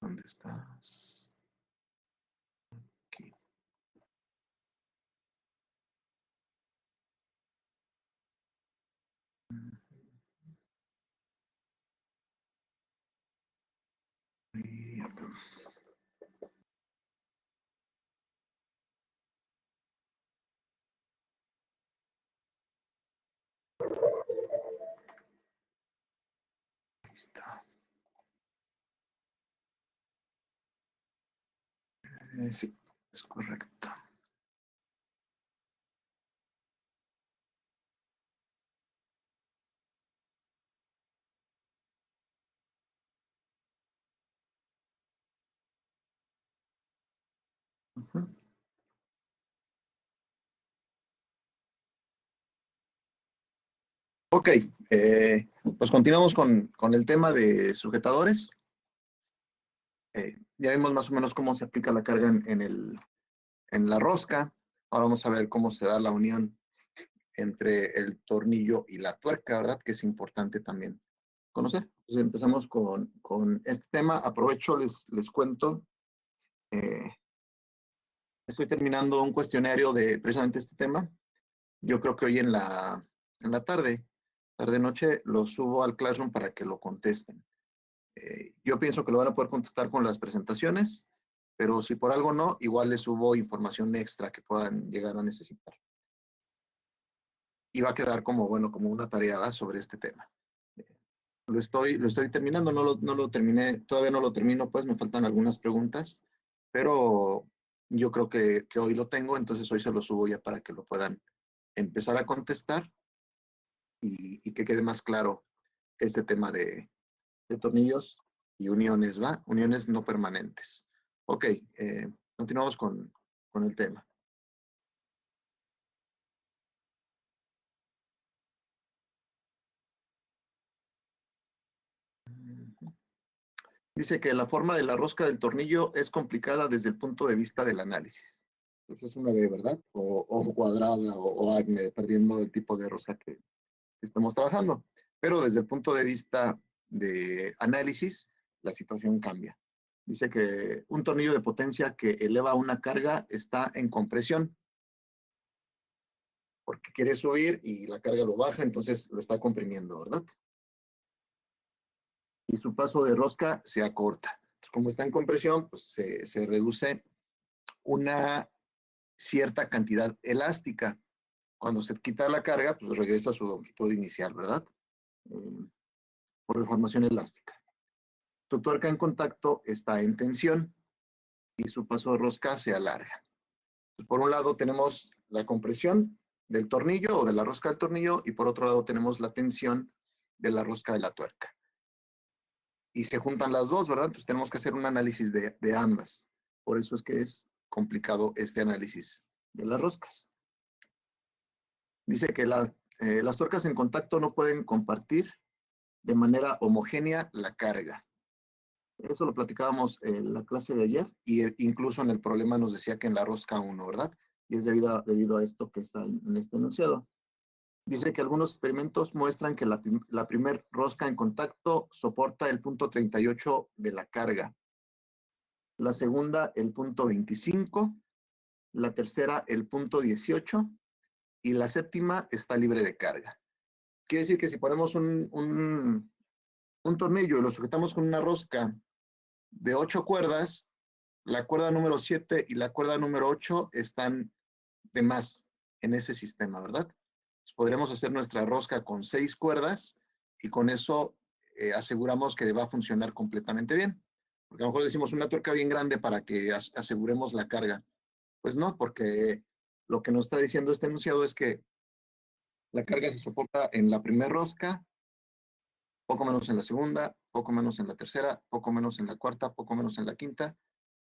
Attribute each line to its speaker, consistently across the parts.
Speaker 1: ¿Dónde estás? Aquí. Y acá. Ahí está. Sí, es correcto. Ok, pues continuamos con el tema de sujetadores. Ya vimos más o menos cómo se aplica la carga en la rosca. Ahora vamos a ver cómo se da la unión entre el tornillo y la tuerca, ¿verdad? Que es importante también conocer. Entonces empezamos con este tema. Aprovecho, les cuento. Estoy terminando un cuestionario de precisamente este tema. Yo creo que hoy en la tarde-noche, lo subo al Classroom para que lo contesten. Yo pienso que lo van a poder contestar con las presentaciones, pero si por algo no, igual les subo información extra que puedan llegar a necesitar. Y va a quedar como, bueno, como una tarea sobre este tema. Lo estoy terminando, no lo terminé, todavía no lo termino, pues me faltan algunas preguntas, pero yo creo que hoy lo tengo, entonces hoy se lo subo ya para que lo puedan empezar a contestar y que quede más claro este tema de tornillos y uniones, ¿va? Uniones no permanentes. Ok, continuamos con el tema. Dice que la forma de la rosca del tornillo es complicada desde el punto de vista del análisis. Entonces es una D, ¿verdad? O cuadrada o acme, dependiendo del tipo de rosca que estamos trabajando. Pero desde el punto de vista de análisis, la situación cambia. Dice que un tornillo de potencia que eleva una carga está en compresión, porque quiere subir y la carga lo baja, entonces lo está comprimiendo, ¿verdad? Y su paso de rosca se acorta. Entonces, como está en compresión, pues se reduce una cierta cantidad elástica. Cuando se quita la carga, pues regresa a su longitud inicial, ¿verdad? Por deformación elástica. Su tuerca en contacto está en tensión y su paso de rosca se alarga. Entonces, por un lado tenemos la compresión del tornillo o de la rosca del tornillo y por otro lado tenemos la tensión de la rosca de la tuerca. Y se juntan las dos, ¿verdad? Entonces tenemos que hacer un análisis de ambas. Por eso es que es complicado este análisis de las roscas. Dice que las tuercas en contacto no pueden compartir de manera homogénea la carga. Eso lo platicábamos en la clase de ayer y incluso en el problema nos decía que en la rosca 1, ¿verdad? Y es debido a esto que está en este enunciado. Dice que algunos experimentos muestran que la primer rosca en contacto soporta el punto 38 de la carga, la segunda el punto 25, la tercera el punto 18 y la séptima está libre de carga. Quiere decir que si ponemos un tornillo y lo sujetamos con una rosca de 8 cuerdas, la cuerda número 7 y la cuerda número 8 están de más en ese sistema, ¿verdad? Entonces, podríamos hacer nuestra rosca con 6 cuerdas y con eso aseguramos que va a funcionar completamente bien. Porque a lo mejor decimos una tuerca bien grande para que aseguremos la carga. Pues no, porque lo que nos está diciendo este enunciado es que la carga se soporta en la primera rosca, poco menos en la segunda, poco menos en la tercera, poco menos en la cuarta, poco menos en la quinta,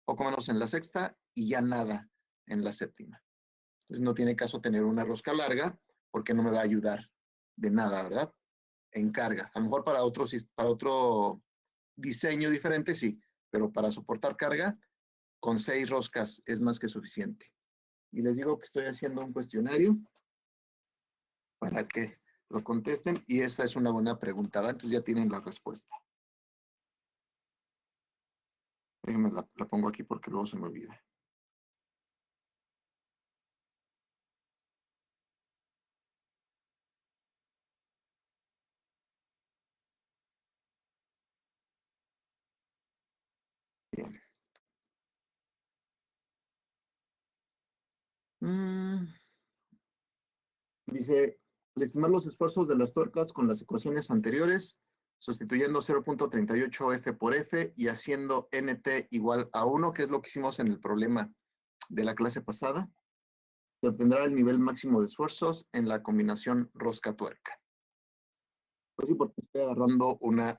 Speaker 1: poco menos en la sexta y ya nada en la séptima. Entonces no tiene caso tener una rosca larga porque no me va a ayudar de nada, ¿verdad? En carga. A lo mejor para otro diseño diferente, sí, pero para soportar carga, con 6 roscas es más que suficiente. Y les digo que estoy haciendo un cuestionario para que lo contesten y esa es una buena pregunta, ¿va? Entonces ya tienen la respuesta. Déjenme la pongo aquí porque luego se me olvida. Bien. Dice, al estimar los esfuerzos de las tuercas con las ecuaciones anteriores, sustituyendo 0.38 F por F y haciendo NT igual a 1, que es lo que hicimos en el problema de la clase pasada, se obtendrá el nivel máximo de esfuerzos en la combinación rosca-tuerca. Pues sí, porque estoy agarrando una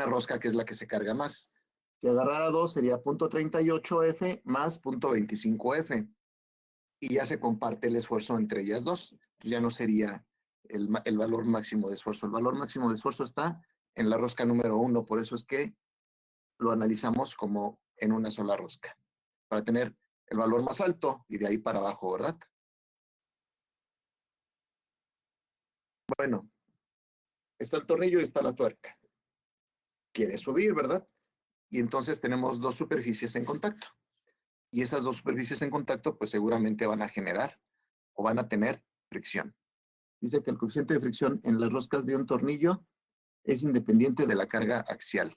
Speaker 1: rosca que es la que se carga más. Si agarrara 2 sería 0.38 F más 0.25 F. Y ya se comparte el esfuerzo entre ellas dos. Entonces ya no sería el valor máximo de esfuerzo. El valor máximo de esfuerzo está en la rosca número 1, por eso es que lo analizamos como en una sola rosca, para tener el valor más alto y de ahí para abajo, ¿verdad? Bueno, está el tornillo y está la tuerca. Quiere subir, ¿verdad? Y entonces tenemos dos superficies en contacto. Y esas dos superficies en contacto, pues seguramente van a generar o van a tener fricción. Dice que el coeficiente de fricción en las roscas de un tornillo es independiente de la carga axial.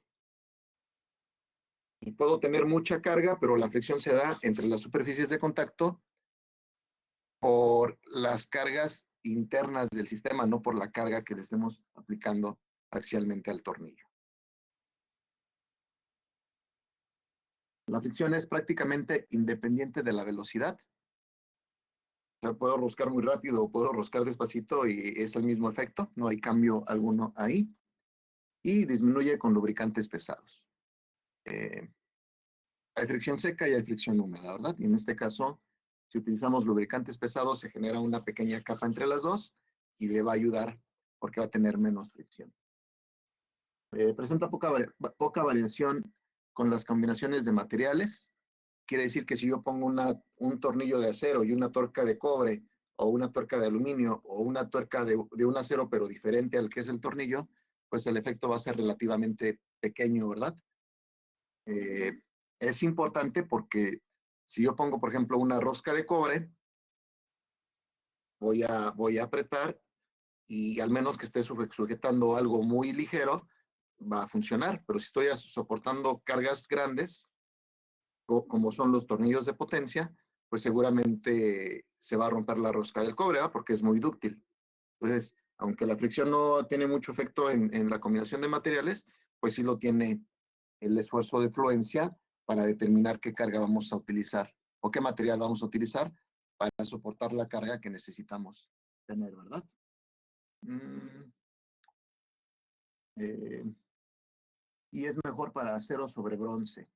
Speaker 1: Y puedo tener mucha carga, pero la fricción se da entre las superficies de contacto por las cargas internas del sistema, no por la carga que le estemos aplicando axialmente al tornillo. La fricción es prácticamente independiente de la velocidad. O sea, puedo roscar muy rápido o puedo roscar despacito y es el mismo efecto, no hay cambio alguno ahí. Y disminuye con lubricantes pesados. Hay fricción seca y hay fricción húmeda, ¿verdad? Y en este caso, si utilizamos lubricantes pesados, se genera una pequeña capa entre las dos y le va a ayudar porque va a tener menos fricción. Presenta poca variación con las combinaciones de materiales. Quiere decir que si yo pongo un tornillo de acero y una tuerca de cobre, o una tuerca de aluminio, o una tuerca de un acero, pero diferente al que es el tornillo, pues el efecto va a ser relativamente pequeño, ¿verdad? Es importante porque si yo pongo, por ejemplo, una rosca de cobre, voy a apretar y al menos que esté sujetando algo muy ligero, va a funcionar. Pero si estoy soportando cargas grandes, como son los tornillos de potencia, pues seguramente se va a romper la rosca del cobre, ¿verdad? Porque es muy dúctil. Entonces, aunque la fricción no tiene mucho efecto en la combinación de materiales, pues sí lo tiene el esfuerzo de fluencia para determinar qué carga vamos a utilizar o qué material vamos a utilizar para soportar la carga que necesitamos tener, ¿verdad? Eh, y es mejor para acero sobre bronce.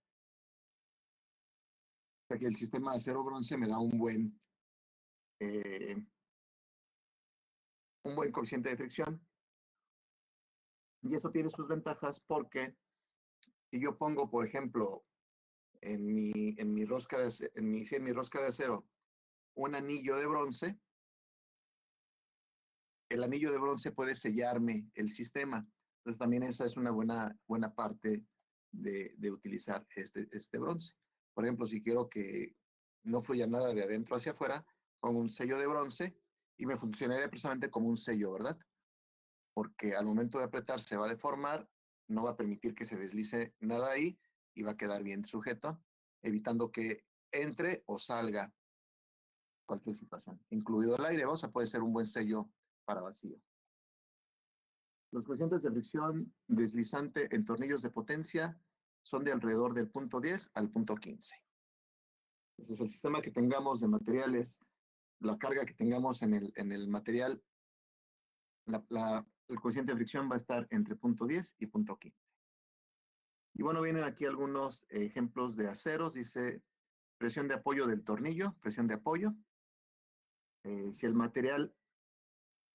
Speaker 1: O sea que el sistema de acero-bronce me da eh, un buen coeficiente de fricción. Y eso tiene sus ventajas porque si yo pongo, por ejemplo, en mi rosca de acero, un anillo de bronce, el anillo de bronce puede sellarme el sistema. Entonces también esa es una buena parte de utilizar este bronce. Por ejemplo, si quiero que no fluya nada de adentro hacia afuera, pongo un sello de bronce y me funcionaría precisamente como un sello, ¿verdad? Porque al momento de apretar se va a deformar, no va a permitir que se deslice nada ahí y va a quedar bien sujeto, evitando que entre o salga cualquier situación, incluido el aire, o sea, puede ser un buen sello para vacío. Los coeficientes de fricción deslizante en tornillos de potencia son de alrededor del punto 10 al punto 15. Entonces, el sistema que tengamos de materiales, la carga que tengamos en el material, el coeficiente de fricción va a estar entre punto 10 y punto 15. Y bueno, vienen aquí algunos ejemplos de aceros. Dice presión de apoyo del tornillo, presión de apoyo. Si el material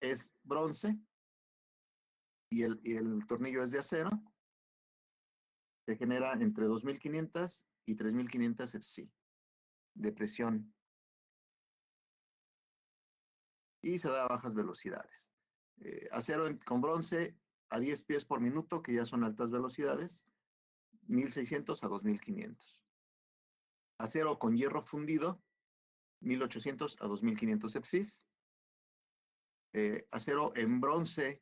Speaker 1: es bronce y el tornillo es de acero, se genera entre 2.500 y 3.500 fpsi de presión. y se da a bajas velocidades. Acero con bronce a 10 pies por minuto, que ya son altas velocidades, 1600 a 2500. Acero con hierro fundido, 1800 a 2500 EPSIS. Acero en bronce,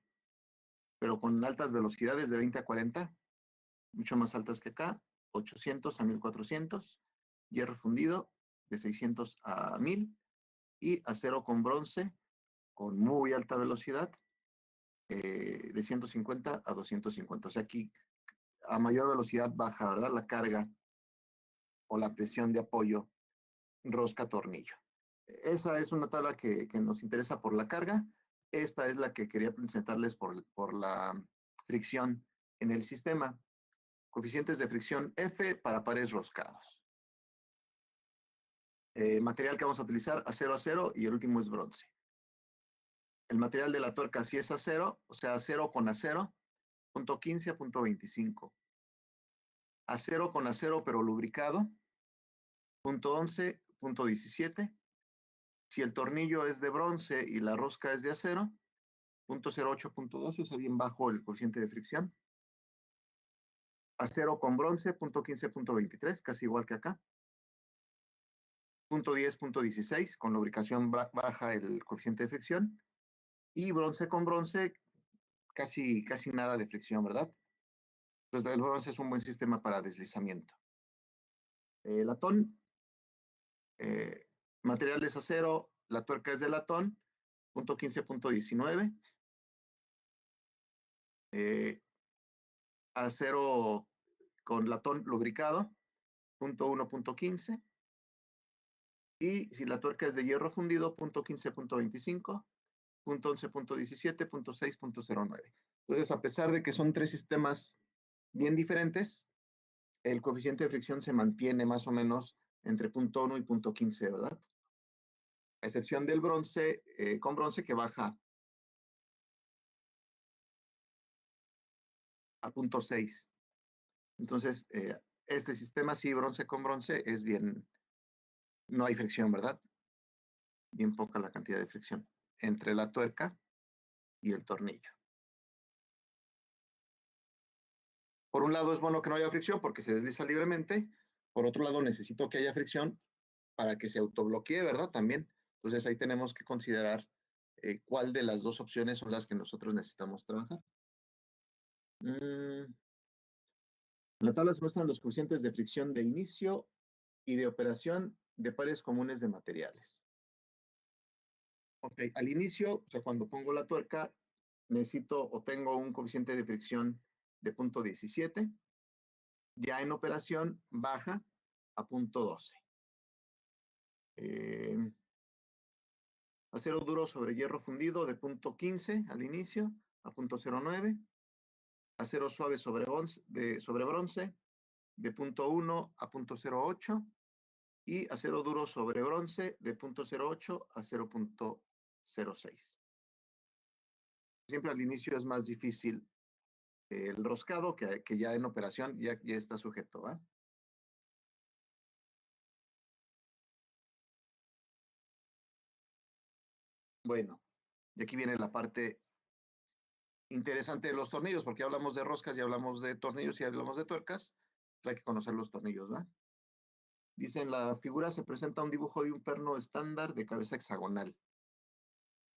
Speaker 1: pero con altas velocidades de 20 a 40, mucho más altas que acá, 800 a 1400. Hierro fundido de 600 a 1000. Y acero con bronce con muy alta velocidad, de 150 a 250. O sea, aquí a mayor velocidad baja, ¿verdad? La carga o la presión de apoyo rosca-tornillo. Esa es una tabla que nos interesa por la carga. Esta es la que quería presentarles por la fricción en el sistema. Coeficientes de fricción F para pares roscados. Material que vamos a utilizar, acero y el último es bronce. El material de la tuerca si es acero, o sea, acero con acero, punto 15 a punto 25. Acero con acero pero lubricado, punto 11, punto 17. Si el tornillo es de bronce y la rosca es de acero, punto 08, punto 12, o sea, bien bajo el coeficiente de fricción. Acero con bronce, punto 15, punto 23, casi igual que acá. Punto 10, punto 16, con lubricación baja el coeficiente de fricción. Y bronce con bronce, casi nada de fricción, ¿verdad? Entonces el bronce es un buen sistema para deslizamiento. Latón, material es acero, la tuerca es de latón, punto 15, punto 19. Acero con latón lubricado, punto 1, punto 15. Y si la tuerca es de hierro fundido, punto 15, punto 25, punto 11, punto 17, punto 6, punto 09. Entonces, a pesar de que son tres sistemas bien diferentes, el coeficiente de fricción se mantiene más o menos entre punto 1 y punto 15, ¿verdad? A excepción del bronce, con bronce que baja a punto 6. Entonces, este sistema, sí, bronce con bronce, es bien, no hay fricción, ¿verdad? Bien poca la cantidad de fricción entre la tuerca y el tornillo. Por un lado es bueno que no haya fricción porque se desliza libremente. Por otro lado necesito que haya fricción para que se autobloquee, ¿verdad? También. Entonces ahí tenemos que considerar cuál de las dos opciones son las que nosotros necesitamos trabajar. En la tabla se muestran los coeficientes de fricción de inicio y de operación de pares comunes de materiales. Ok, al inicio, o sea, cuando pongo la tuerca, necesito o tengo un coeficiente de fricción de punto 17. Ya en operación baja a punto 12. Acero duro sobre hierro fundido de punto 15 al inicio a punto 09. Acero suave sobre bronce de punto 1 a punto 08. Y acero duro sobre bronce de punto 08 a 0.06. Siempre al inicio es más difícil el roscado que ya en operación ya está sujeto, ¿va? Bueno, y aquí viene la parte interesante de los tornillos, porque hablamos de roscas y hablamos de tornillos y hablamos de tuercas, pues hay que conocer los tornillos, ¿va? Dice, en la figura se presenta un dibujo de un perno estándar de cabeza hexagonal.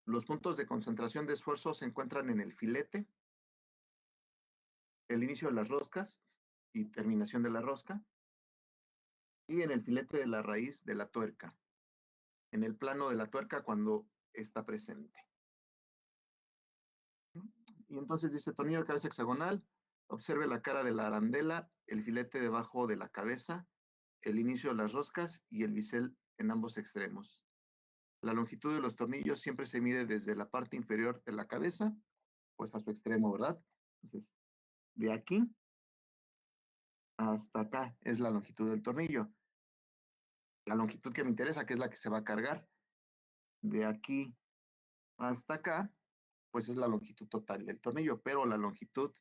Speaker 1: Los puntos de concentración de esfuerzo se encuentran en el filete, el inicio de las roscas y terminación de la rosca, y en el filete de la raíz de la tuerca, en el plano de la tuerca cuando está presente. Y entonces dice, tornillo de cabeza hexagonal, observe la cara de la arandela, el filete debajo de la cabeza, el inicio de las roscas y el bisel en ambos extremos. La longitud de los tornillos siempre se mide desde la parte inferior de la cabeza, pues a su extremo, ¿verdad? Entonces, de aquí hasta acá es la longitud del tornillo. La longitud que me interesa, que es la que se va a cargar, de aquí hasta acá, pues es la longitud total del tornillo, pero la longitud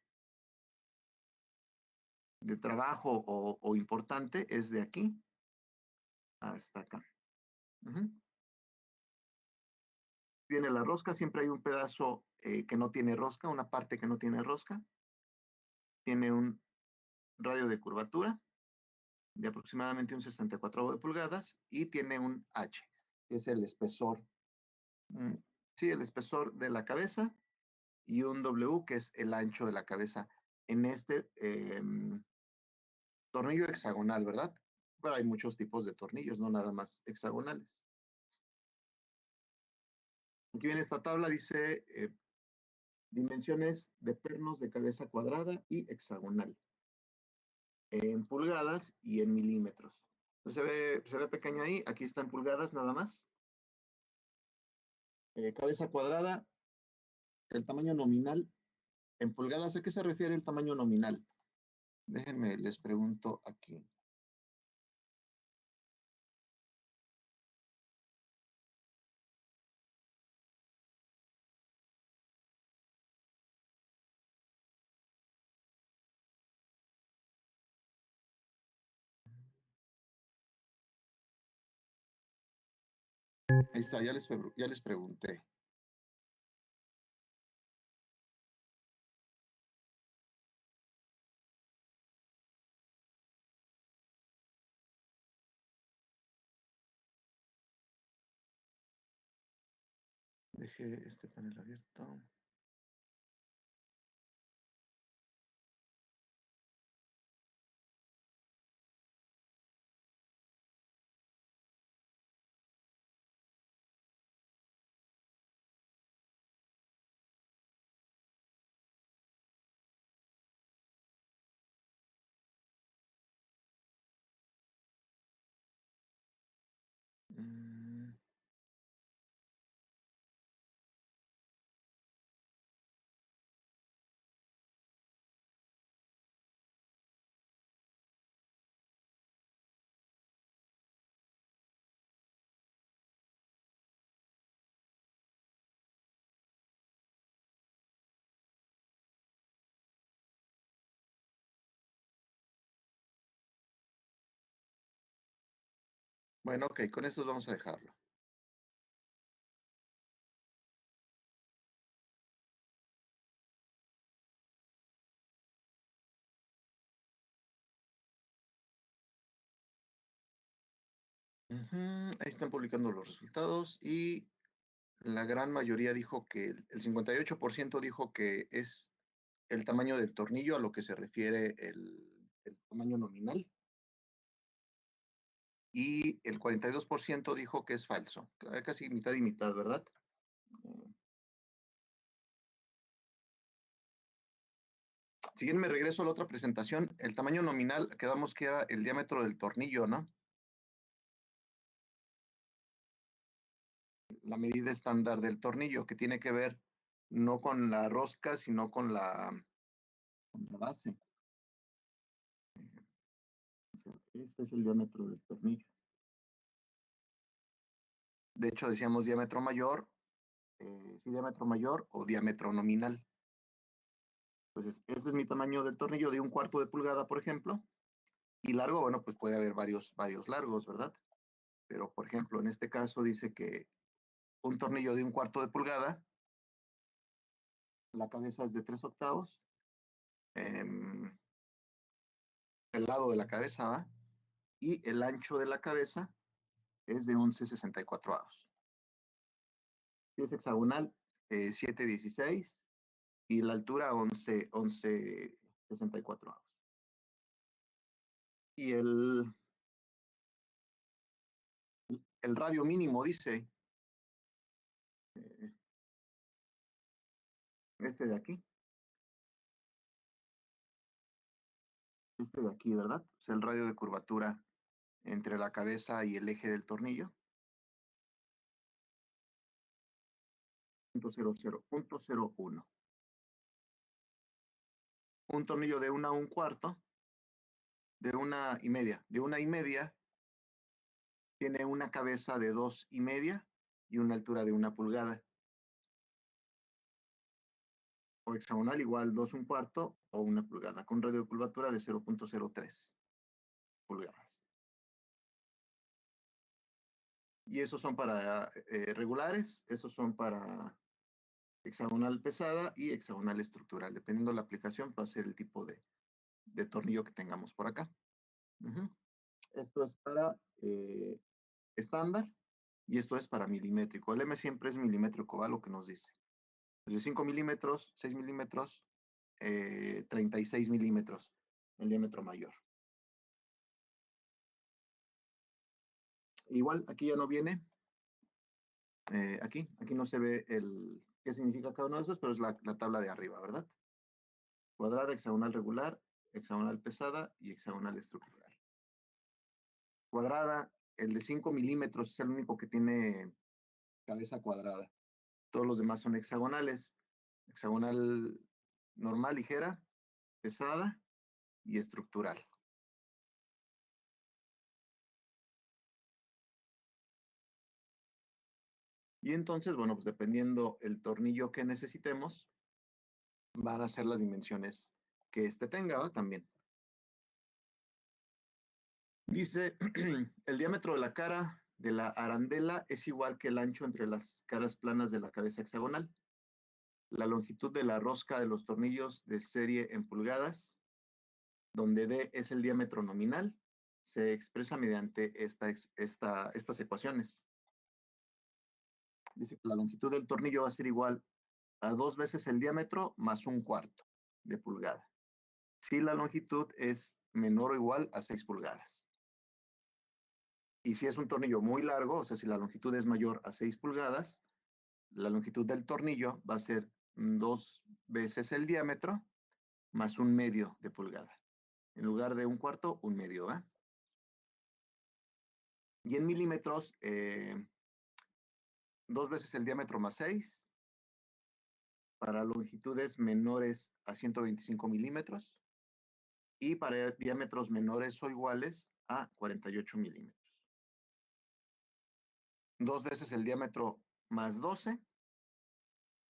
Speaker 1: de trabajo o importante es de aquí hasta acá. Viene la rosca, siempre hay un pedazo que no tiene rosca, una parte que no tiene rosca. Tiene un radio de curvatura de aproximadamente un 64 de pulgadas y tiene un H, que es el espesor, sí, el espesor de la cabeza, y un W, que es el ancho de la cabeza en este tornillo hexagonal, ¿verdad? Pero hay muchos tipos de tornillos, no nada más hexagonales. Aquí viene esta tabla, dice dimensiones de pernos de cabeza cuadrada y hexagonal, en pulgadas y en milímetros. Se ve pequeña ahí, aquí está en pulgadas nada más. Cabeza cuadrada, el tamaño nominal en pulgadas. ¿A qué se refiere el tamaño nominal? Déjenme, les pregunto aquí. Ahí está, ya les pregunté. Dejé este panel abierto. Mm, bueno, ok, con esto vamos a dejarlo. Ahí están publicando los resultados y la gran mayoría dijo que, el 58% dijo que es el tamaño del tornillo a lo que se refiere el tamaño nominal, y el 42% dijo que es falso. Casi mitad y mitad, ¿verdad? Eh, Si bien me regreso a la otra presentación, el tamaño nominal quedamos que era el diámetro del tornillo, ¿no? La medida estándar del tornillo, que tiene que ver no con la rosca, sino con la base. O sea, este es el diámetro del tornillo. De hecho, decíamos diámetro mayor, sí, diámetro mayor o diámetro nominal. Entonces, ese es mi tamaño del tornillo de 1/4 de pulgada, por ejemplo. Y largo, bueno, pues puede haber varios largos, ¿verdad? Pero, por ejemplo, en este caso dice que un tornillo de 1/4 de pulgada, la cabeza es de 3/8, em, el lado de la cabeza va, y el ancho de la cabeza es de 11/64. Si es hexagonal, 7/16, y la altura 11/64. Y el radio mínimo dice, eh, este de aquí, ¿verdad? O sea, el radio de curvatura entre la cabeza y el eje del tornillo. 0.00.01. Un tornillo de 1/4, de 1,5, de 1,5, tiene una cabeza de 2,5 y una altura de 1 pulgada. O hexagonal igual 2/4 o 1 pulgada, con radio de curvatura de 0.03 pulgadas. Y esos son para regulares, esos son para hexagonal pesada y hexagonal estructural. Dependiendo de la aplicación, va a ser el tipo de tornillo que tengamos por acá. Ujú. Esto es para estándar y esto es para milimétrico. El M siempre es milimétrico, ¿va? Lo que nos dice. De 5 milímetros, 6 milímetros, 36 milímetros, el diámetro mayor. Igual, aquí ya no viene, aquí no se ve qué significa cada uno de esos, pero es la tabla de arriba, ¿verdad? Cuadrada, hexagonal regular, hexagonal pesada y hexagonal estructural. Cuadrada, el de 5 milímetros es el único que tiene cabeza cuadrada. Todos los demás son hexagonales. Hexagonal normal, ligera, pesada y estructural. Y entonces, bueno, pues dependiendo el tornillo que necesitemos, van a ser las dimensiones que este tenga, ¿va? También. Dice, el diámetro de la cara de la arandela es igual que el ancho entre las caras planas de la cabeza hexagonal. La longitud de la rosca de los tornillos de serie en pulgadas, donde D es el diámetro nominal, se expresa mediante estas ecuaciones. Dice que la longitud del tornillo va a ser igual a 2 veces el diámetro más 1/4 de pulgada. Si la longitud es menor o igual a 6 pulgadas. Y si es un tornillo muy largo, o sea, si la longitud es mayor a 6 pulgadas, la longitud del tornillo va a ser 2 veces el diámetro más 1/2 de pulgada. En lugar de 1/4, 1/2, ¿va? Y en milímetros, 2 veces el diámetro más 6 para longitudes menores a 125 milímetros y para diámetros menores o iguales a 48 milímetros. 2 veces el diámetro más 12,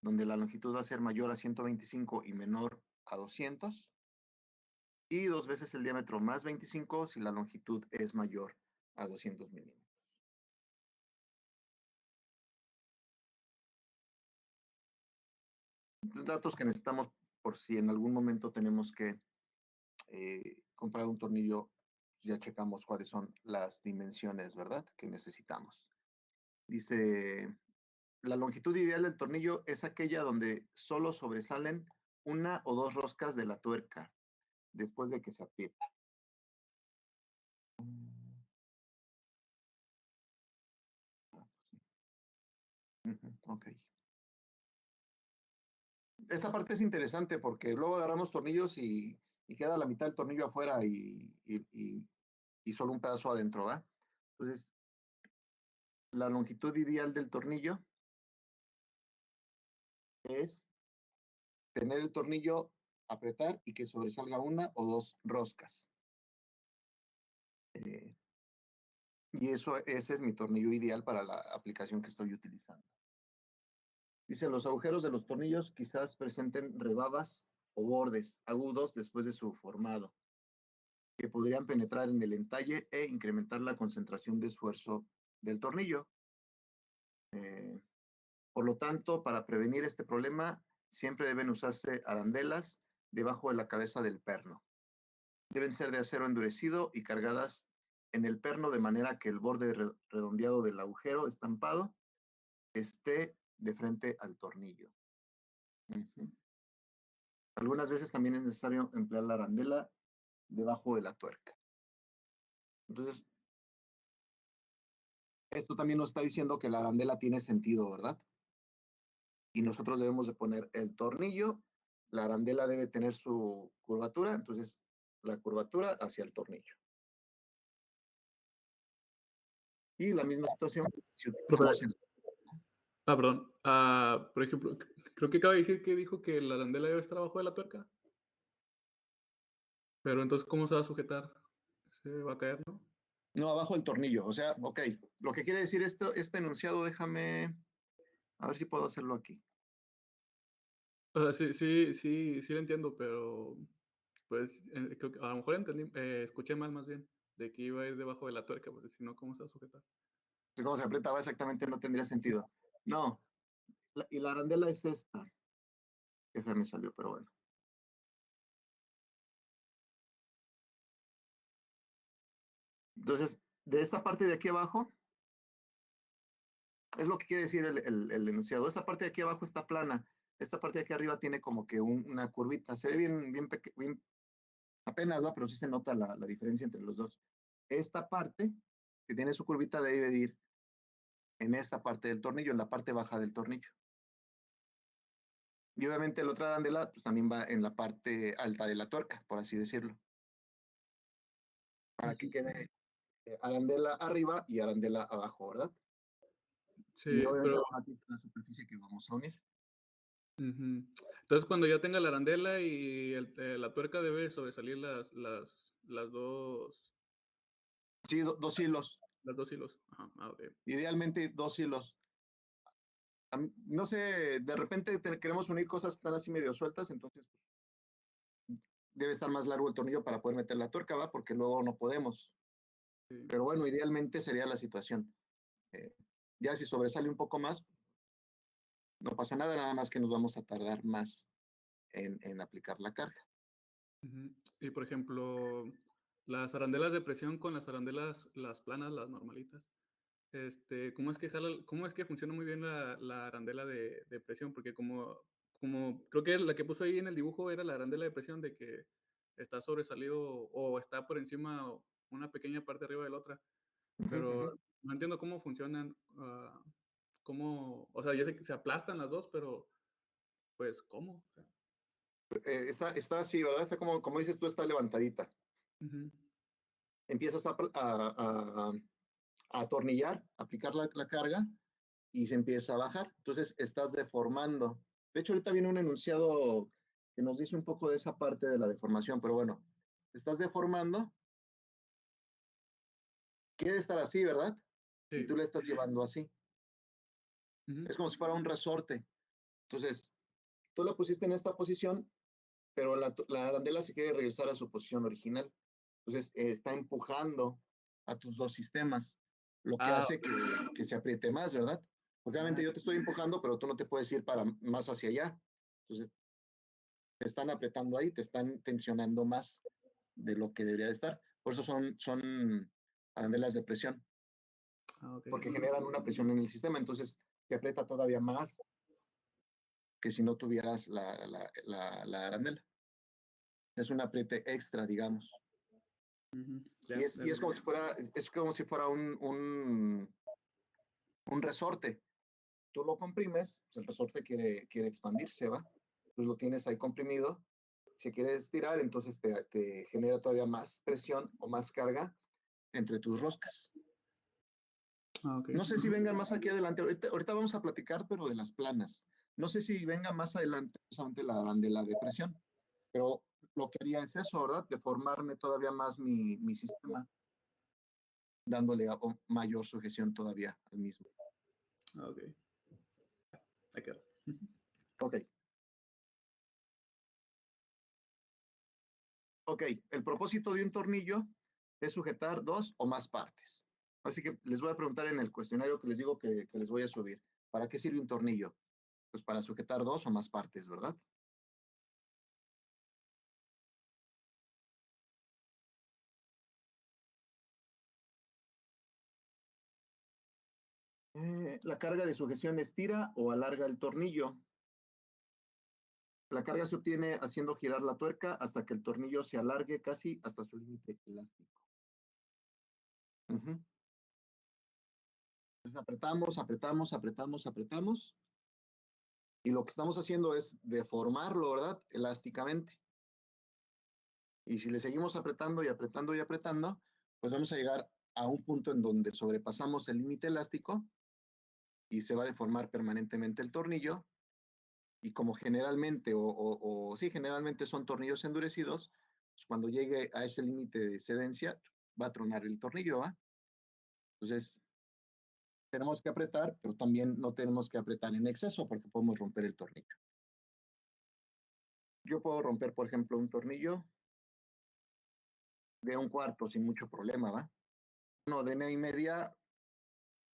Speaker 1: donde la longitud va a ser mayor a 125 y menor a 200. Y 2 veces el diámetro más 25 si la longitud es mayor a 200 milímetros. Los datos que necesitamos por si en algún momento tenemos que comprar un tornillo, ya checamos cuáles son las dimensiones, ¿verdad? Que necesitamos. Dice, la longitud ideal del tornillo es aquella donde solo sobresalen una o dos roscas de la tuerca después de que se aprieta. Ok. Esta parte es interesante porque luego agarramos tornillos y queda la mitad del tornillo afuera y solo un pedazo adentro, ¿va? Entonces, la longitud ideal del tornillo es tener el tornillo, apretar y que sobresalga una o dos roscas. Y ese es mi tornillo ideal para la aplicación que estoy utilizando. Dice, los agujeros de los tornillos quizás presenten rebabas o bordes agudos después de su formado, que podrían penetrar en el entalle e incrementar la concentración de esfuerzo del tornillo. Eh, por lo tanto, para prevenir este problema, siempre deben usarse arandelas debajo de la cabeza del perno. Deben ser de acero endurecido y cargadas en el perno de manera que el borde redondeado del agujero estampado esté de frente al tornillo. Uh-huh. Algunas veces también es necesario emplear la arandela debajo de la tuerca. Entonces, esto también nos está diciendo que la arandela tiene sentido, ¿verdad? Y nosotros debemos de poner el tornillo, la arandela debe tener su curvatura, entonces la curvatura hacia el tornillo. Y la misma situación si utilizamos el...
Speaker 2: Perdón. Por ejemplo, creo que acaba de decir que dijo que la arandela debe estar abajo de la tuerca. Pero entonces, ¿cómo se va a sujetar? Se va a caer, ¿no?
Speaker 1: No, abajo del tornillo. O sea, ok. Lo que quiere decir este enunciado, déjame... A ver si puedo hacerlo aquí.
Speaker 2: O sea, sí lo entiendo, pero pues creo que a lo mejor entendí, escuché mal más bien, de que iba a ir debajo de la tuerca, porque si no, ¿cómo se va a sujetar?
Speaker 1: cómo se apretaba exactamente no tendría sentido. No, y la arandela es esta. Que me salió, pero bueno. Entonces, de esta parte de aquí abajo, es lo que quiere decir el enunciado. Esta parte de aquí abajo está plana. Esta parte de aquí arriba tiene como que una curvita. Se ve bien apenas, ¿no? Pero sí se nota la diferencia entre los dos. Esta parte, que tiene su curvita, debe ir en esta parte del tornillo, en la parte baja del tornillo. Y obviamente la otra arandela, pues también va en la parte alta de la tuerca, por así decirlo. Para que quede arandela arriba y arandela abajo, ¿verdad? Y
Speaker 2: Sí,
Speaker 1: obviamente
Speaker 2: pero
Speaker 1: la matiz es la superficie que vamos a unir.
Speaker 2: ujú. Entonces, cuando ya tenga la arandela y la tuerca debe sobresalir
Speaker 1: Sí, dos hilos.
Speaker 2: las dos hilos. Ajá, ok.
Speaker 1: Idealmente dos hilos. No sé, de repente queremos unir cosas que están así medio sueltas, entonces debe estar más largo el tornillo para poder meter la tuerca, ¿va? Porque luego no podemos.
Speaker 2: Sí.
Speaker 1: Pero bueno, idealmente sería la situación. Eh, ya si sobresale un poco más, no pasa nada, nada más que nos vamos a tardar más en aplicar la carga.
Speaker 2: Ujú. Y por ejemplo, las arandelas de presión con las arandelas, las planas, las normalitas, cómo es que funciona muy bien la arandela de presión? Porque como creo que la que puso ahí en el dibujo era la arandela de presión de que está sobresalido o está por encima una pequeña parte arriba de la otra,
Speaker 1: Uh -huh, uh
Speaker 2: pero
Speaker 1: -huh.
Speaker 2: no entiendo cómo funcionan, o sea, yo sé que se aplastan las dos, pero pues, ¿cómo? O sea,
Speaker 1: Está así, ¿verdad? Está como dices tú, está levantadita.
Speaker 2: ujú.
Speaker 1: Empiezas a atornillar, a aplicar la carga y se empieza a bajar. Entonces estás deformando. De hecho, ahorita viene un enunciado que nos dice un poco de esa parte de la deformación, pero bueno, estás deformando, quiere estar así, ¿verdad? Y
Speaker 2: Sí.
Speaker 1: tú le estás llevando así.
Speaker 2: Ujú.
Speaker 1: Es como si fuera un resorte. Entonces, tú la pusiste en esta posición, pero la arandela se quiere regresar a su posición original. Entonces, está empujando a tus dos sistemas, lo que
Speaker 2: Ah,
Speaker 1: hace que se apriete más, ¿verdad? Porque
Speaker 2: ah,
Speaker 1: obviamente yo te estoy empujando, pero tú no te puedes ir para más hacia allá. Entonces, te están apretando ahí, te están tensionando más de lo que debería de estar. Por eso son arandelas de presión,
Speaker 2: ok.
Speaker 1: porque generan una presión en el sistema, entonces te aprieta todavía más que si no tuvieras la arandela. Es un apriete extra, digamos.
Speaker 2: Ujú.
Speaker 1: Y
Speaker 2: Ya,
Speaker 1: es, y es como si fuera un resorte. Tú lo comprimes, pues el resorte quiere expandirse, ¿va? Pues lo tienes ahí comprimido. Si quieres estirar, entonces te genera todavía más presión o más carga entre tus roscas.
Speaker 2: ok.
Speaker 1: No sé si
Speaker 2: Ujú.
Speaker 1: vengan más aquí adelante. Ahorita vamos a platicar, pero de las planas. No sé si venga más adelante precisamente la arandela de presión, pero lo que haría es eso, ¿verdad? Deformarme todavía más mi sistema, dándole mayor sujeción todavía al mismo.
Speaker 2: Ok, ahí quedó.
Speaker 1: Ok, ok. El propósito de un tornillo es sujetar dos o más partes. Así que les voy a preguntar en el cuestionario que les digo que les voy a subir. ¿Para qué sirve un tornillo? Pues para sujetar dos o más partes, ¿verdad? La carga de sujeción estira o alarga el tornillo. La carga se obtiene haciendo girar la tuerca hasta que el tornillo se alargue casi hasta su límite elástico. Entonces apretamos. Y lo que estamos haciendo es deformarlo, ¿verdad? Elásticamente. Y si le seguimos apretando y apretando y apretando, pues vamos a llegar a un punto en donde sobrepasamos el límite elástico y se va a deformar permanentemente el tornillo. Y como generalmente, sí, generalmente son tornillos endurecidos, pues cuando llegue a ese límite de cedencia, va a tronar el tornillo, ¿va? Entonces, tenemos que apretar, pero también no tenemos que apretar en exceso porque podemos romper el tornillo. Yo puedo romper, por ejemplo, un tornillo de 1/4 sin mucho problema, ¿va? No, de 1,5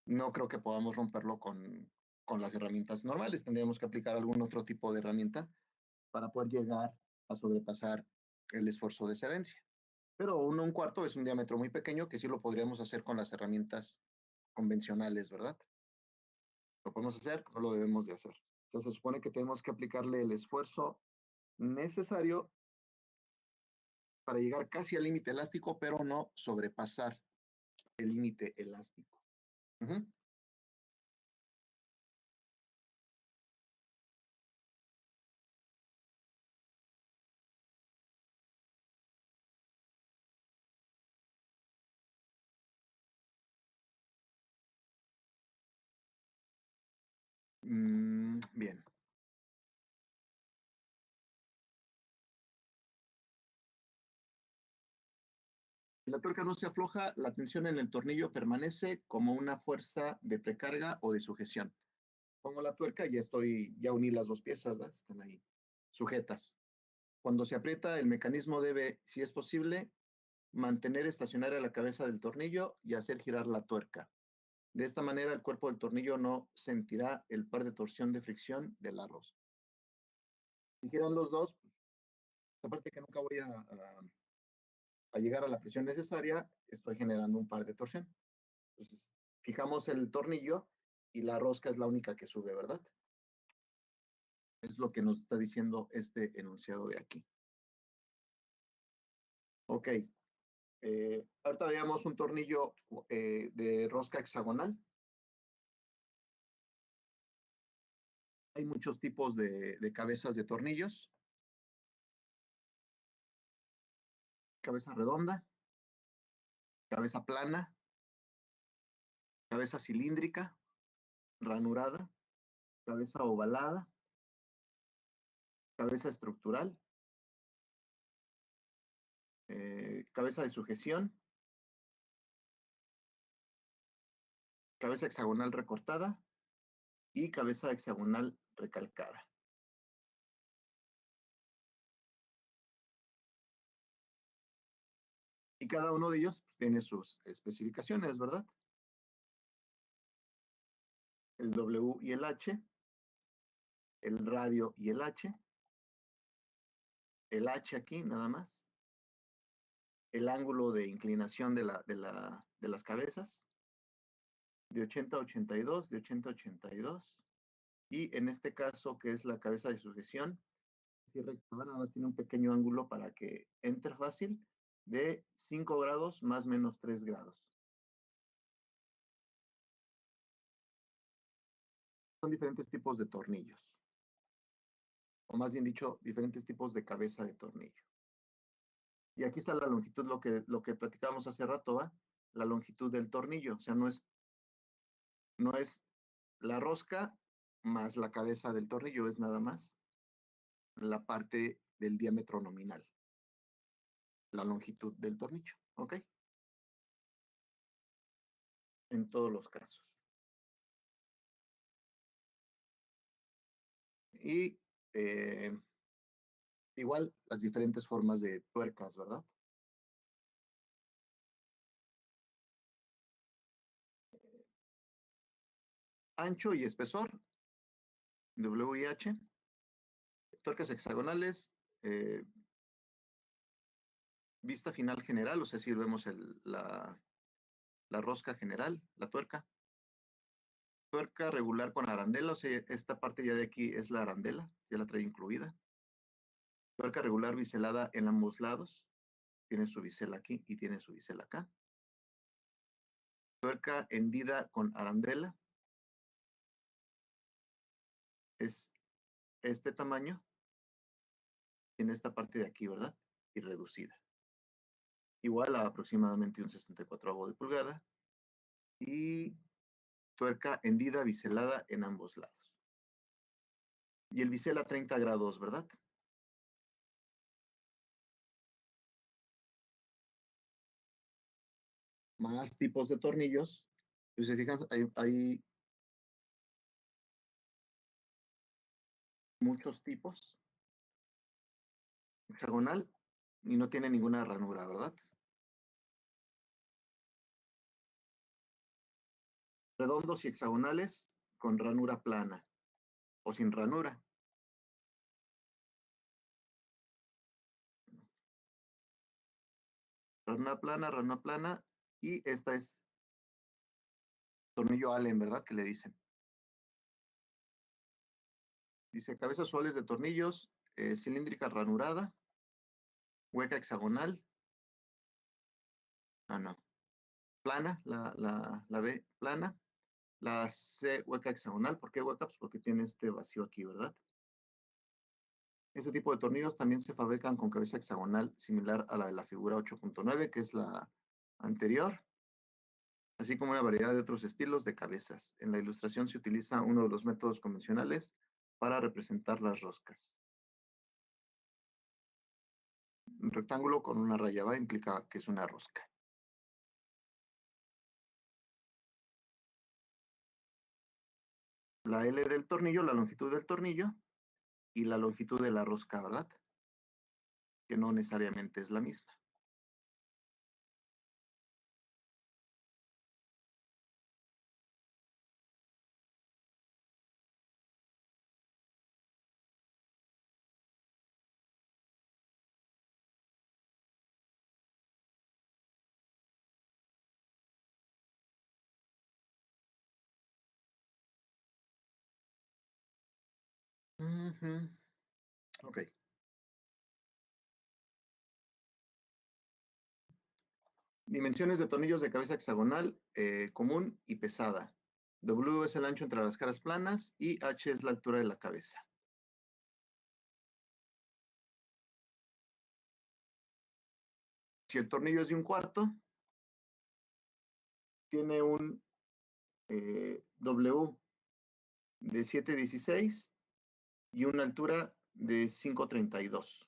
Speaker 1: no creo que podamos romperlo con las herramientas normales. Tendríamos que aplicar algún otro tipo de herramienta para poder llegar a sobrepasar el esfuerzo de cedencia. Pero 1 1/4 es un diámetro muy pequeño que sí lo podríamos hacer con las herramientas convencionales, ¿verdad? ¿Lo podemos hacer? No lo debemos de hacer. Entonces se supone que tenemos que aplicarle el esfuerzo necesario para llegar casi al límite elástico, pero no sobrepasar el límite elástico. Ujú. Bien. Si la tuerca no se afloja, la tensión en el tornillo permanece como una fuerza de precarga o de sujeción. Pongo la tuerca y ya uní las dos piezas, ¿verdad? Están ahí sujetas. Cuando se aprieta, el mecanismo debe, si es posible, mantener estacionaria la cabeza del tornillo y hacer girar la tuerca. De esta manera, el cuerpo del tornillo no sentirá el par de torsión de fricción de la rosca. Si giran los dos, pues, aparte que nunca voy a llegar a la presión necesaria, estoy generando un par de torsión. Entonces, fijamos el tornillo y la rosca es la única que sube, ¿verdad? Es lo que nos está diciendo este enunciado de aquí. Ok. Ahorita veamos un tornillo de rosca hexagonal. Hay muchos tipos de cabezas de tornillos. Cabeza redonda, cabeza plana, cabeza cilíndrica, ranurada, cabeza ovalada, cabeza estructural, cabeza de sujeción, cabeza hexagonal recortada y cabeza hexagonal recalcada. Y cada uno de ellos tiene sus especificaciones, ¿verdad? El W y el H, el radio y el H aquí nada más, el ángulo de inclinación de las cabezas, de 80 a 82, de 80 a 82, y en este caso, que es la cabeza de sujeción, nada más tiene un pequeño ángulo para que entre fácil, de 5 grados más menos 3 grados. Son diferentes tipos de tornillos, o más bien dicho, diferentes tipos de cabeza de tornillo. Y aquí está la longitud, lo que platicábamos hace rato, ¿va? La longitud del tornillo, o sea, no es la rosca más la cabeza del tornillo, es nada más la parte del diámetro nominal, la longitud del tornillo, ¿ok? En todos los casos. Y igual las diferentes formas de tuercas, ¿verdad? Ancho y espesor, W y H. Tuercas hexagonales, vista final general, o sea, si vemos la rosca general, la tuerca. Tuerca regular con arandela, o sea, esta parte ya de aquí es la arandela, ya la trae incluida. Tuerca regular biselada en ambos lados, tiene su bisel aquí y tiene su bisel acá. Tuerca hendida con arandela, es este tamaño, tiene esta parte de aquí, ¿verdad? Y reducida. Igual a aproximadamente un 64avo de pulgada. Y tuerca hendida biselada en ambos lados. Y el bisel a 30 grados, ¿verdad? Más tipos de tornillos. Si se fijan, hay muchos tipos. Hexagonal y no tiene ninguna ranura, ¿verdad? redondos y hexagonales con ranura plana o sin ranura. Ranura plana, y esta es tornillo Allen, ¿verdad? Que le dicen. Dice cabezas suaves de tornillos, cilíndrica ranurada, hueca hexagonal. Ah, no. Plana, la B plana. La C hueca hexagonal. ¿Por qué hueca? Pues porque tiene este vacío aquí, ¿verdad? Este tipo de tornillos también se fabrican con cabeza hexagonal similar a la de la figura 8.9, que es la anterior, así como una variedad de otros estilos de cabezas. En la ilustración se utiliza uno de los métodos convencionales para representar las roscas. Un rectángulo con una raya va implica que es una rosca. La L del tornillo, la longitud del tornillo y la longitud de la rosca, ¿verdad? Que no necesariamente es la misma. Ok. Dimensiones de tornillos de cabeza hexagonal común y pesada. W es el ancho entre las caras planas y H es la altura de la cabeza. Si el tornillo es de 1/4, tiene un W de 7.16 y una altura de 5.32.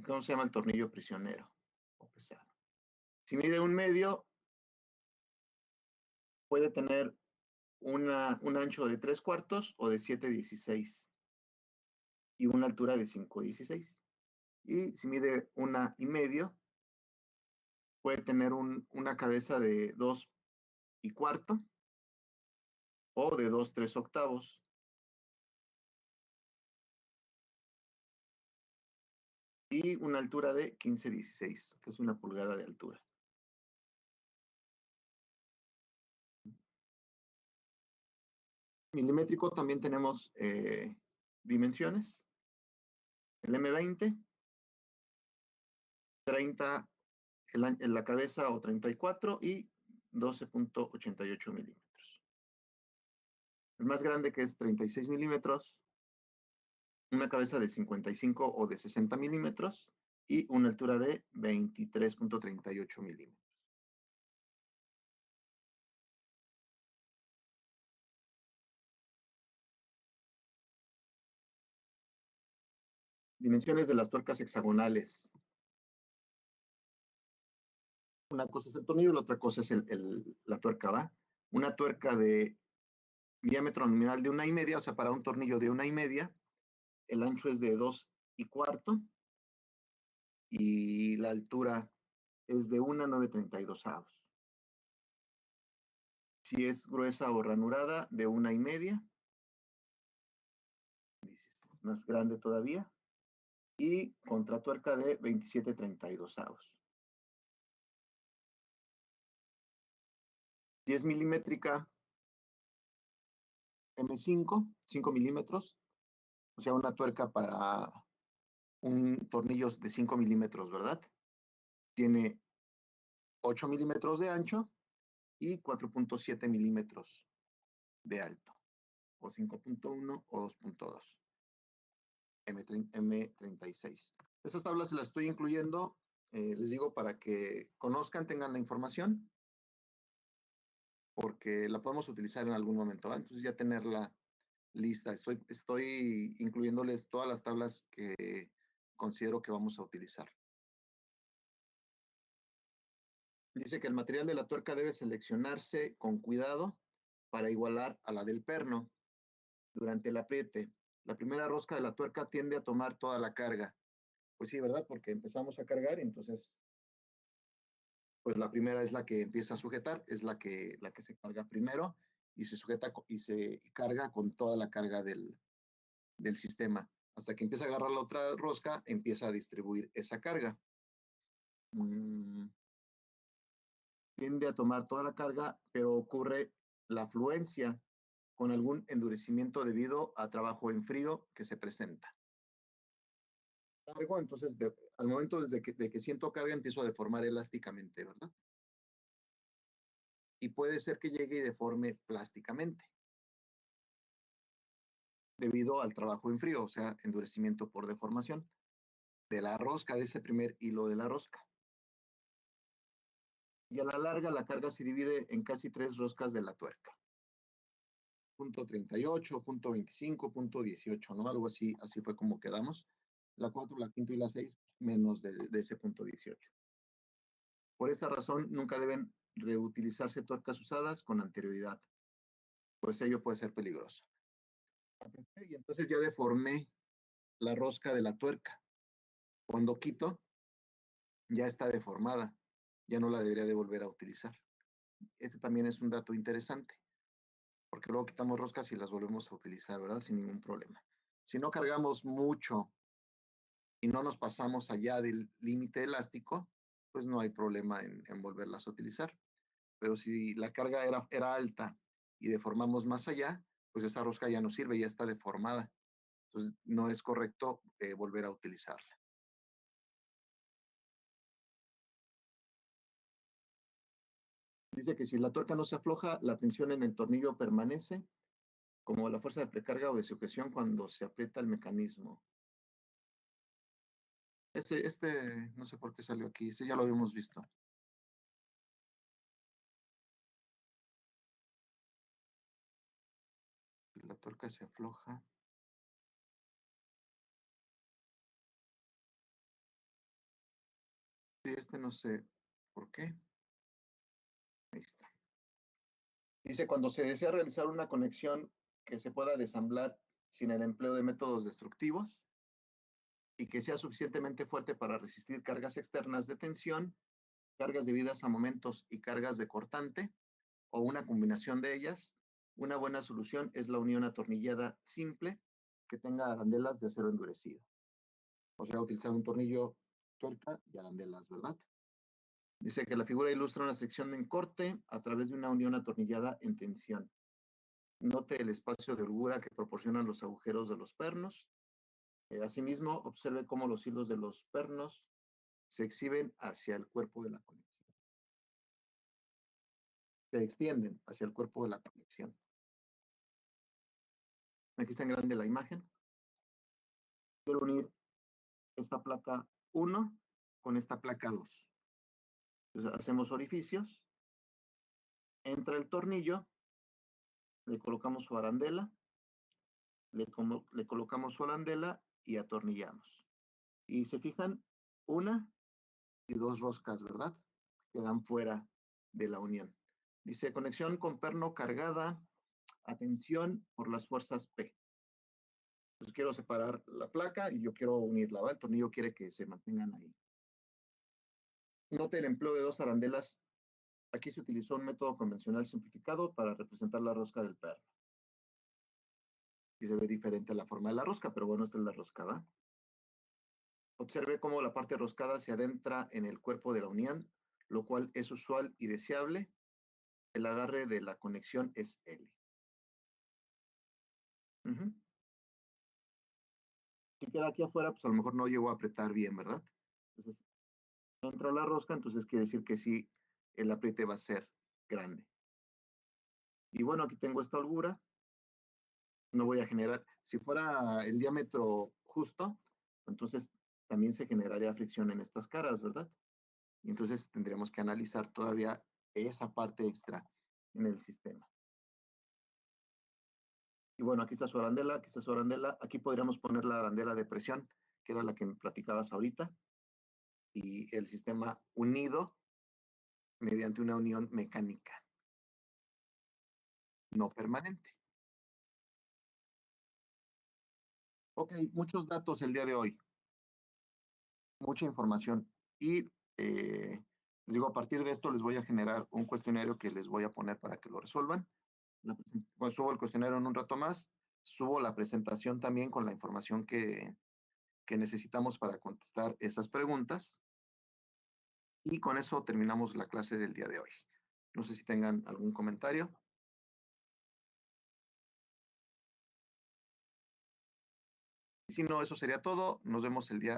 Speaker 1: ¿Cómo se llama el tornillo prisionero o pesado? Si mide 1/2, puede tener un ancho de 3/4 o de 7.16 y una altura de 5.16. Y si mide 1.5, puede tener una cabeza de 2/4 o de 2/3/8 y una altura de 15.16, que es 1 pulgada de altura. Milimétrico también tenemos dimensiones. El M20, 30 en la cabeza o 34 y 12.88 milímetros. El más grande, que es 36 milímetros, una cabeza de 55 o de 60 milímetros y una altura de 23.38 milímetros. Dimensiones de las tuercas hexagonales. Una cosa es el tornillo y la otra cosa es la tuerca, ¿va? Una tuerca de diámetro nominal de 1.5, o sea, para un tornillo de 1.5, el ancho es de 2/4 y la altura es de 1,932. Si es gruesa o ranurada, de 1.5, más grande todavía, y contratuerca de 27.32. Si es milimétrica, M5, 5 milímetros, o sea, una tuerca para un tornillo de 5 milímetros, ¿verdad? Tiene 8 milímetros de ancho y 4.7 milímetros de alto, o 5.1 o 2.2. M36. Estas tablas se las estoy incluyendo, les digo, para que conozcan, tengan la información, porque la podemos utilizar en algún momento, ¿va? Entonces ya tenerla lista. Estoy incluyéndoles todas las tablas que considero que vamos a utilizar. Dice que el material de la tuerca debe seleccionarse con cuidado para igualar a la del perno durante el apriete. La primera rosca de la tuerca tiende a tomar toda la carga. Pues sí, ¿verdad? Porque empezamos a cargar y entonces Pues la primera es la que empieza a sujetar, es la que se carga primero y se sujeta y se carga con toda la carga del sistema. Hasta que empieza a agarrar la otra rosca, empieza a distribuir esa carga. Mm, tiende a tomar toda la carga, pero ocurre la fluencia con algún endurecimiento debido a trabajo en frío que se presenta. Cargo, entonces, al momento de que siento carga, empiezo a deformar elásticamente, ¿verdad? Y puede ser que llegue y deforme plásticamente debido al trabajo en frío, o sea, endurecimiento por deformación de la rosca, de ese primer hilo de la rosca. Y a la larga la carga se divide en casi 3 roscas de la tuerca. Punto 38, punto 25, punto 18, ¿no? Algo así, así fue como quedamos. La 4, la 5 y la 6 menos de ese punto 18. Por esta razón, nunca deben reutilizarse tuercas usadas con anterioridad, pues ello puede ser peligroso. Y entonces ya deformé la rosca de la tuerca. Cuando quito, ya está deformada, ya no la debería de volver a utilizar. Este también es un dato interesante, porque luego quitamos roscas y las volvemos a utilizar, ¿verdad? Sin ningún problema. Si no cargamos mucho y no nos pasamos allá del límite elástico, pues no hay problema en volverlas a utilizar. Pero si la carga era alta y deformamos más allá, pues esa rosca ya no sirve, ya está deformada. Entonces no es correcto volver a utilizarla. Dice que si la tuerca no se afloja, la tensión en el tornillo permanece como la fuerza de precarga o de sujeción cuando se aprieta el mecanismo. No sé por qué salió aquí, este ya lo habíamos visto. La tuerca se afloja. Sí, no sé por qué. Ahí está. Dice, cuando se desea realizar una conexión que se pueda desamblar sin el empleo de métodos destructivos y que sea suficientemente fuerte para resistir cargas externas de tensión, cargas debidas a momentos y cargas de cortante, o una combinación de ellas, una buena solución es la unión atornillada simple que tenga arandelas de acero endurecido. O sea, utilizar un tornillo, tuerca y arandelas, ¿verdad? Dice que la figura ilustra una sección en corte a través de una unión atornillada en tensión. Note el espacio de holgura que proporcionan los agujeros de los pernos. Asimismo, observe cómo los hilos de los pernos se exhiben hacia el cuerpo de la conexión. Se extienden hacia el cuerpo de la conexión. Aquí está en grande la imagen. Quiero unir esta placa 1 con esta placa 2. Entonces, hacemos orificios. Entra el tornillo. Le colocamos su arandela. Le colocamos su arandela y atornillamos. Y se fijan, una y dos roscas, ¿verdad? Quedan fuera de la unión. Dice, conexión con perno cargada, atención por las fuerzas P. Entonces quiero separar la placa y yo quiero unirla, ¿va? El tornillo quiere que se mantengan ahí. Note el empleo de dos arandelas. Aquí se utilizó un método convencional simplificado para representar la rosca del perno. Y se ve diferente a la forma de la rosca, pero bueno, esta es la rosca, ¿va? Observe cómo la parte roscada se adentra en el cuerpo de la unión, lo cual es usual y deseable. El agarre de la conexión es L. Si queda aquí afuera, pues a lo mejor no llegó a apretar bien, ¿verdad? Entonces, entra la rosca, entonces quiere decir que sí, el apriete va a ser grande. Y bueno, aquí tengo esta holgura. No voy a generar, si fuera el diámetro justo, entonces también se generaría fricción en estas caras, ¿verdad? Y entonces tendríamos que analizar todavía esa parte extra en el sistema. Y bueno, aquí está su arandela, aquí está su arandela. Aquí podríamos poner la arandela de presión, que era la que me platicabas ahorita. Y el sistema unido mediante una unión mecánica, no permanente. Ok, muchos datos el día de hoy, mucha información. Y Les digo, a partir de esto les voy a generar un cuestionario que les voy a poner para que lo resuelvan. Pues subo el cuestionario en un rato más, subo la presentación también con la información que necesitamos para contestar esas preguntas y con eso terminamos la clase del día de hoy. No sé si tengan algún comentario. Y si no, eso sería todo. Nos vemos el día